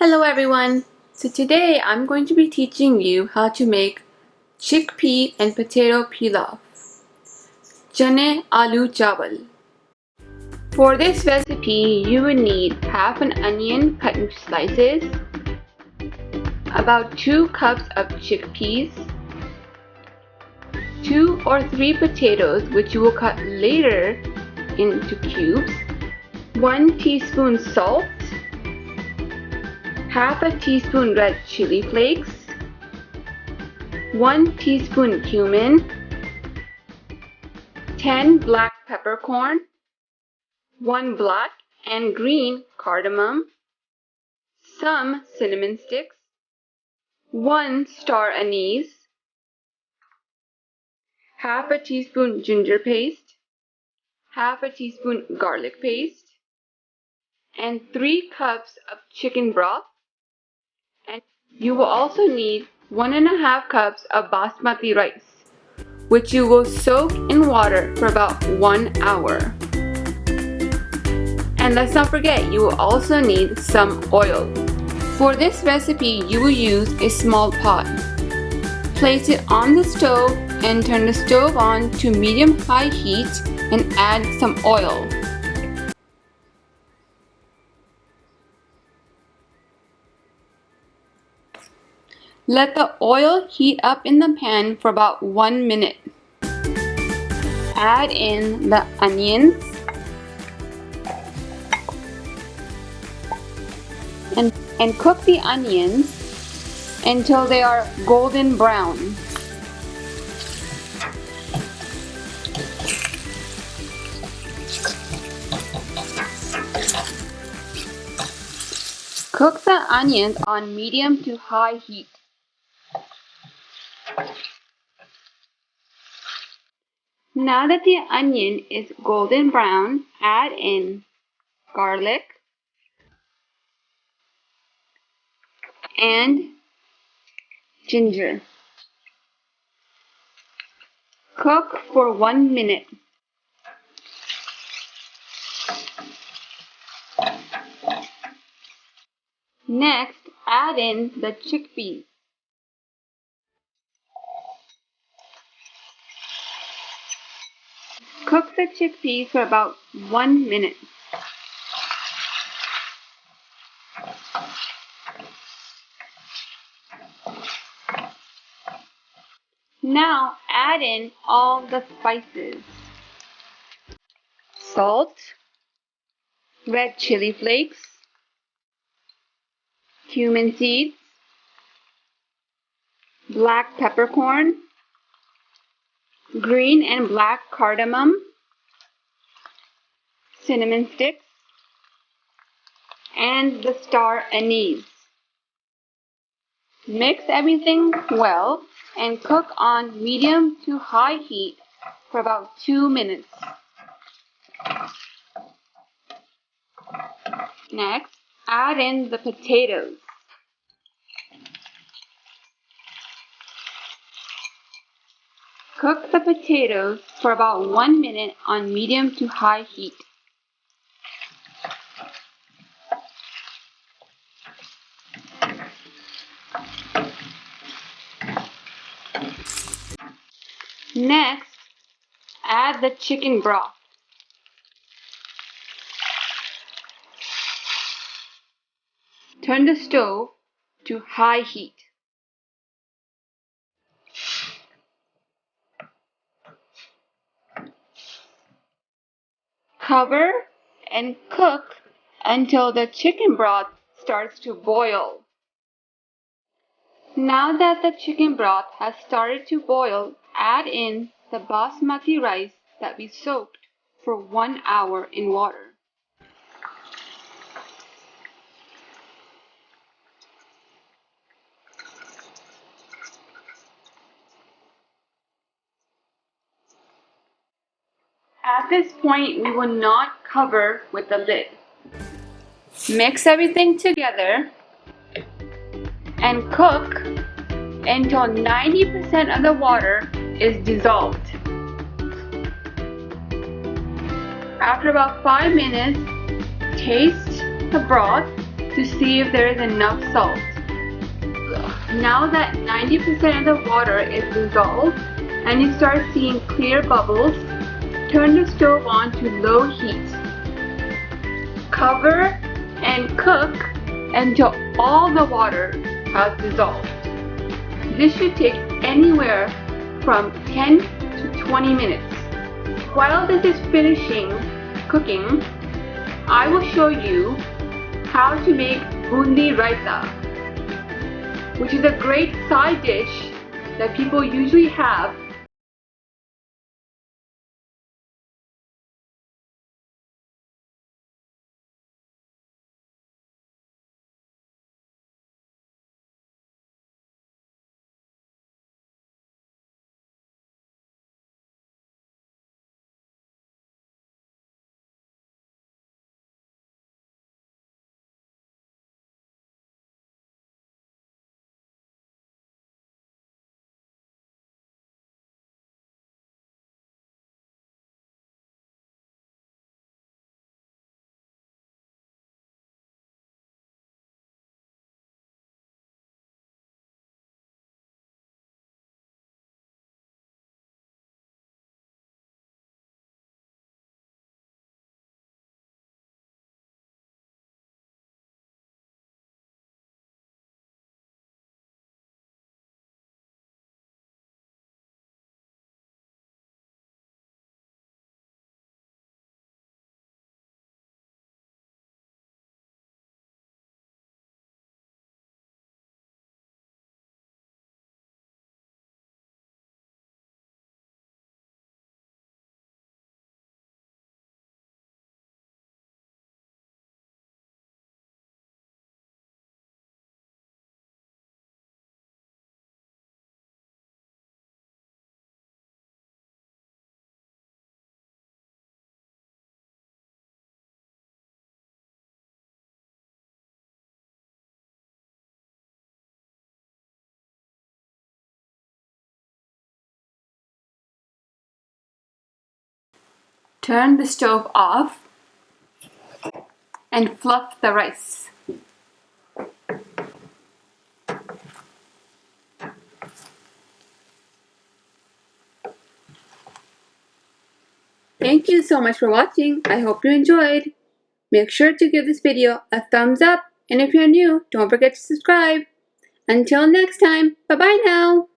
Hello everyone! So today I'm going to be teaching you how to make chickpea and potato pilaf, chane aloo chawal. For this recipe you will need half an onion cut into slices, about 2 cups of chickpeas, 2 or 3 potatoes which you will cut later into cubes, 1 teaspoon salt, half a teaspoon red chili flakes, 1 teaspoon cumin, 10 black peppercorn, 1 black and green cardamom, some cinnamon sticks, 1 star anise, half a teaspoon ginger paste, half a teaspoon garlic paste, and 3 cups of chicken broth. And you will also need 1½ cups of basmati rice, which you will soak in water for about 1 hour. And let's not forget, you will also need some oil. For this recipe, you will use a small pot. Place it on the stove and turn the stove on to medium-high heat and add some oil. Let the oil heat up in the pan for about 1 minute. Add in the onions and cook the onions until they are golden brown. Cook the onions on medium to high heat. Now that the onion is golden brown, add in garlic and ginger. Cook for 1 minute. Next, add in the chickpeas. Cook the chickpeas for about 1 minute. Now add in all the spices. Salt, red chili flakes, cumin seeds, black peppercorn, green and black cardamom, cinnamon sticks, and the star anise. Mix everything well and cook on medium to high heat for about 2 minutes. Next, add in the potatoes. Cook the potatoes for about 1 minute on medium to high heat. Next, add the chicken broth. Turn the stove to high heat. Cover and cook until the chicken broth starts to boil. Now that the chicken broth has started to boil, add in the basmati rice that we soaked for 1 hour in water. At this point, we will not cover with the lid. Mix everything together and cook until 90% of the water is dissolved. After about 5 minutes, taste the broth to see if there is enough salt. Now that 90% of the water is dissolved and you start seeing clear bubbles, turn the stove on to low heat. Cover and cook until all the water has dissolved. This should take anywhere from 10 to 20 minutes. While this is finishing cooking, I will show you how to make bundi raita, which is a great side dish that people usually have. Turn the stove off and fluff the rice. Thank you so much for watching. I hope you enjoyed. Make sure to give this video a thumbs up, and if you're new, don't forget to subscribe. Until next time, bye bye now.